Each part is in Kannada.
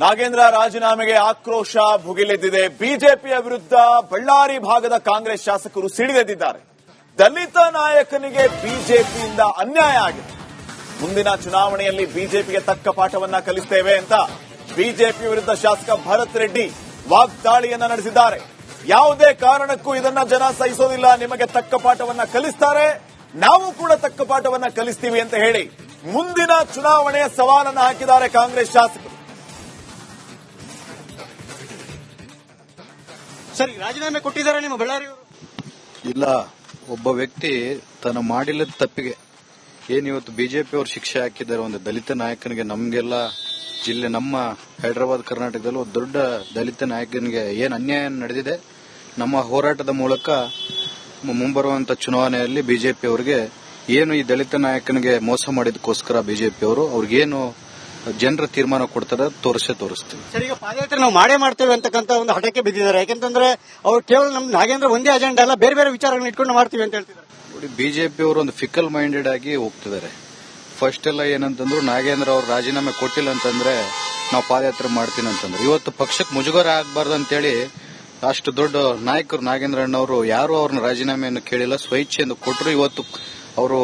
ನಾಗೇಂದ್ರ ರಾಜೀನಾಮೆಗೆ ಆಕ್ರೋಶ ಭುಗಿಲೆದ್ದಿದೆ. ಬಿಜೆಪಿಯ ವಿರುದ್ಧ ಬಳ್ಳಾರಿ ಭಾಗದ ಕಾಂಗ್ರೆಸ್ ಶಾಸಕರು ಸಿಡಿದೆದ್ದಿದ್ದಾರೆ. ದಲಿತ ನಾಯಕನಿಗೆ ಬಿಜೆಪಿಯಿಂದ ಅನ್ಯಾಯ ಆಗಿದೆ. ಮುಂದಿನ ಚುನಾವಣೆಯಲ್ಲಿ ಬಿಜೆಪಿಗೆ ತಕ್ಕ ಪಾಠವನ್ನ ಕಲಿಸ್ತೇವೆ ಅಂತ ಬಿಜೆಪಿ ವಿರುದ್ಧ ಶಾಸಕ ಭರತ್ ರೆಡ್ಡಿ ವಾಗ್ದಾಳಿಯನ್ನ ನಡೆಸಿದ್ದಾರೆ. ಯಾವುದೇ ಕಾರಣಕ್ಕೂ ಇದನ್ನ ಜನ ಸಹಿಸೋದಿಲ್ಲ, ನಿಮಗೆ ತಕ್ಕ ಪಾಠವನ್ನ ಕಲಿಸ್ತಾರೆ, ನಾವು ಕೂಡ ತಕ್ಕ ಪಾಠವನ್ನ ಕಲಿಸ್ತೀವಿ ಅಂತ ಹೇಳಿ ಮುಂದಿನ ಚುನಾವಣೆಯ ಸವಾಲನ್ನ ಹಾಕಿದ್ದಾರೆ ಕಾಂಗ್ರೆಸ್ ಶಾಸಕರು. ಸರಿ, ರಾಜೀನಾಮೆ ಕೊಟ್ಟಿದ್ದಾರೆ ನಿಮ್ಮ ಬಳ್ಳಾರಿಯವರು? ಇಲ್ಲ, ಒಬ್ಬ ವ್ಯಕ್ತಿ ತನ್ನ ಮಾಡಿಲ್ಲದ ತಪ್ಪಿಗೆ ಏನಿವತ್ತು ಬಿಜೆಪಿ ಅವರು ಶಿಕ್ಷೆ ಹಾಕಿದ್ದಾರೆ ಒಂದು ದಲಿತ ನಾಯಕನಿಗೆ. ನಮಗೆಲ್ಲ ಜಿಲ್ಲೆ, ನಮ್ಮ ಹೈದರಾಬಾದ್ ಕರ್ನಾಟಕದಲ್ಲಿ ಒಂದು ದೊಡ್ಡ ದಲಿತ ನಾಯಕನಿಗೆ ಏನು ಅನ್ಯಾಯ ನಡೆದಿದೆ, ನಮ್ಮ ಹೋರಾಟದ ಮೂಲಕ ಮುಂಬರುವಂತ ಚುನಾವಣೆಯಲ್ಲಿ ಬಿಜೆಪಿ ಅವರಿಗೆ ಏನು ಈ ದಲಿತ ನಾಯಕನಿಗೆ ಮೋಸ ಮಾಡಿದಕ್ಕೋಸ್ಕರ ಬಿಜೆಪಿ ಅವರು ಅವ್ರಿಗೇನು ಜನರ ತೀರ್ಮಾನ ಕೊಡ್ತಾರೆ ತೋರಿಸ್ತೀವಿ. ಸರ್, ಈಗ ಪಾದಯಾತ್ರೆ ನಾವು ಮಾಡೇ ಮಾಡ್ತೇವೆ ಅಂತಕ್ಕಂಥ ಒಂದು ಹಠಕ್ಕೆ ಬಿದ್ದಿದ್ದಾರೆ. ಯಾಕೆಂತಂದ್ರೆ ಅವ್ರು ಕೇವಲ ನಮ್ ನಾಗೇಂದ್ರ ಒಂದೇ ಅಜೆಂಡಾ ಅಲ್ಲ, ಬೇರೆ ಬೇರೆ ವಿಚಾರಗಳನ್ನ ಇಟ್ಕೊಂಡು ಮಾಡ್ತೀವಿ ಅಂತ ಹೇಳ್ತಿದ್ದಾರೆ. ನೋಡಿ, ಬಿಜೆಪಿ ಅವರು ಒಂದು ಫಿಕಲ್ ಮೈಂಡೆಡ್ ಆಗಿ ಹೋಗ್ತಿದ್ದಾರೆ. ಫಸ್ಟ್ ಎಲ್ಲ ಏನಂತಂದ್ರು, ನಾಗೇಂದ್ರ ಅವರು ರಾಜೀನಾಮೆ ಕೊಟ್ಟಿಲ್ಲ ಅಂತಂದ್ರೆ ನಾವು ಪಾದಯಾತ್ರೆ ಮಾಡ್ತೀನಿ ಅಂತಂದ್ರೆ, ಇವತ್ತು ಪಕ್ಷಕ್ಕೆ ಮುಜುಗರ ಆಗಬಾರ್ದು ಅಂತೇಳಿ ಅಷ್ಟು ದೊಡ್ಡ ನಾಯಕರು ನಾಗೇಂದ್ರ ಅಣ್ಣವರು ಯಾರು ಅವ್ರನ್ನ ರಾಜೀನಾಮೆಯನ್ನು ಕೇಳಿಲ್ಲ, ಸ್ವಇಚ್ಛೆಯಿಂದ ಕೊಟ್ಟರು. ಇವತ್ತು ಅವರು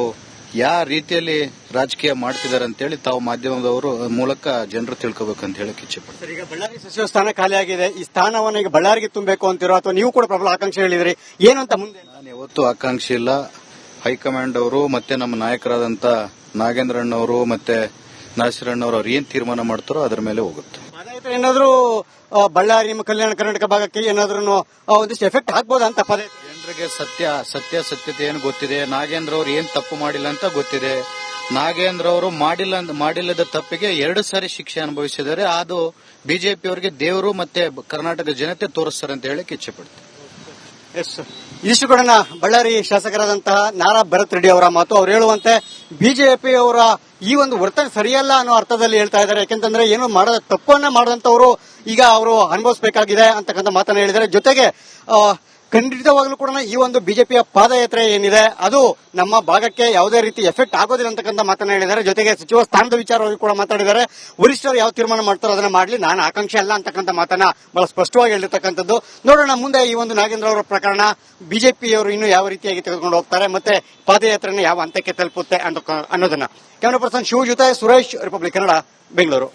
ಯಾವ ರೀತಿಯಲ್ಲಿ ರಾಜಕೀಯ ಮಾಡ್ತಿದ್ದಾರೆ ಅಂತೇಳಿ ತಾವು ಮಾಧ್ಯಮದವರು ಮೂಲಕ ಜನರು ತಿಳ್ಕೋಬೇಕಂತ ಹೇಳಕ್ ಇಚ್ಛೆ ಪಡ್ತಾರೆ. ಈಗ ಬಳ್ಳಾರಿ ಸಚಿವ ಸ್ಥಾನ ಖಾಲಿ ಆಗಿದೆ, ಈ ಸ್ಥಾನವನ್ನು ಈಗ ಬಳ್ಳಾರಿಗೆ ತುಂಬಬೇಕು ಅಂತಿರೋ ಅಥವಾ ನೀವು ಕೂಡ ಪ್ರಬಲ ಆಕಾಂಕ್ಷೆ ಹೇಳಿದ್ರಿ, ಏನು ಅಂತ ಮುಂದೆ? ನಾನು ಯಾವತ್ತೂ ಆಕಾಂಕ್ಷೆ ಇಲ್ಲ. ಹೈಕಮಾಂಡ್ ಅವರು ಮತ್ತೆ ನಮ್ಮ ನಾಯಕರಾದಂತ ನಾಗೇಂದ್ರ ಅಣ್ಣವರು ಮತ್ತೆ ನಾಸಿರ್ ಅಣ್ಣವರು ಅವ್ರು ಏನ್ ತೀರ್ಮಾನ ಮಾಡ್ತಾರೋ ಅದರ ಮೇಲೆ ಹೋಗುತ್ತೆ. ಪಾದಯಾತ್ರೆ ಏನಾದ್ರು ಬಳ್ಳಾರಿ ನಿಮ್ಮ ಕಲ್ಯಾಣ ಕರ್ನಾಟಕ ಭಾಗಕ್ಕೆ ಏನಾದ್ರೂ ಒಂದಿಷ್ಟು ಎಫೆಕ್ಟ್ ಆಗ್ಬೋದಾ ಅಂತ? ಜನರಿಗೆ ಸತ್ಯತೆ ಏನು ಗೊತ್ತಿದೆ, ನಾಗೇಂದ್ರ ಅವರು ಏನ್ ತಪ್ಪು ಮಾಡಿಲ್ಲ ಅಂತ ಗೊತ್ತಿದೆ. ನಾಗೇಂದ್ರ ಅವರು ಮಾಡಿಲ್ಲದ ತಪ್ಪಿಗೆ 2 ಸಾರಿ ಶಿಕ್ಷೆ ಅನುಭವಿಸಿದ್ದಾರೆ. ಅದು ಬಿಜೆಪಿ ಅವರಿಗೆ ದೇವರು ಮತ್ತೆ ಕರ್ನಾಟಕ ಜನತೆ ತೋರಿಸ್ತಾರೆ ಅಂತ ಹೇಳಕ್ ಇಚ್ಛೆ ಪಡ್ತಾರೆ. ಇದಿಷ್ಟು ಕೂಡ ಬಳ್ಳಾರಿ ಶಾಸಕರಾದಂತಹ ನಾರಾ ಭರತ್ ರೆಡ್ಡಿ ಅವರ ಮಾತು. ಅವ್ರು ಹೇಳುವಂತೆ ಬಿಜೆಪಿ ಅವರ ಈ ಒಂದು ವರ್ತನೆ ಸರಿಯಲ್ಲ ಅನ್ನೋ ಅರ್ಥದಲ್ಲಿ ಹೇಳ್ತಾ ಇದ್ದಾರೆ. ಯಾಕೆಂತಂದ್ರೆ ಏನು ಮಾಡದ ತಪ್ಪನ್ನ ಮಾಡದಂತವರು ಈಗ ಅವರು ಅನುಭವಿಸಬೇಕಾಗಿದೆ ಅಂತಕ್ಕಂಥ ಮಾತನ್ನ ಹೇಳಿದ್ದಾರೆ. ಜೊತೆಗೆ ಖಂಡಿತವಾಗ್ಲೂ ಕೂಡ ಈ ಒಂದು ಬಿಜೆಪಿಯ ಪಾದಯಾತ್ರೆ ಏನಿದೆ ಅದು ನಮ್ಮ ಭಾಗಕ್ಕೆ ಯಾವುದೇ ರೀತಿ ಎಫೆಕ್ಟ್ ಆಗೋದಿಲ್ಲ ಅಂತಕ್ಕಂಥ ಮಾತನ್ನ ಹೇಳಿದ್ದಾರೆ. ಜೊತೆಗೆ ಸಚಿವ ಸ್ಥಾನದ ವಿಚಾರವಾಗಿ ಕೂಡ ಮಾತಾಡಿದ್ದಾರೆ. ವರಿಷ್ಠರು ಯಾವ ತೀರ್ಮಾನ ಮಾಡ್ತಾರೋ ಅದನ್ನ ಮಾಡಲಿ, ನಾನು ಆಕಾಂಕ್ಷೆ ಅಲ್ಲ ಅಂತಕ್ಕಂಥ ಮಾತನ್ನ ಬಹಳ ಸ್ಪಷ್ಟವಾಗಿ ಹೇಳಿರ್ತಕ್ಕಂಥದ್ದು. ನೋಡೋಣ ಮುಂದೆ ಈ ಒಂದು ನಾಗೇಂದ್ರ ಅವರ ಪ್ರಕರಣ ಬಿಜೆಪಿಯವರು ಇನ್ನು ಯಾವ ರೀತಿಯಾಗಿ ತೆಗೆದುಕೊಂಡು ಹೋಗ್ತಾರೆ, ಮತ್ತೆ ಪಾದಯಾತ್ರೆನ ಯಾವ ಹಂತಕ್ಕೆ ತಲುಪುತ್ತೆ ಅನ್ನೋದನ್ನ. ಕ್ಯಾಮರಾ ಪರ್ಸನ್ ಶಿವ ಜೊತೆ ಸುರೇಶ್, ರಿಪಬ್ಲಿಕ್ ಕನ್ನಡ, ಬೆಂಗಳೂರು.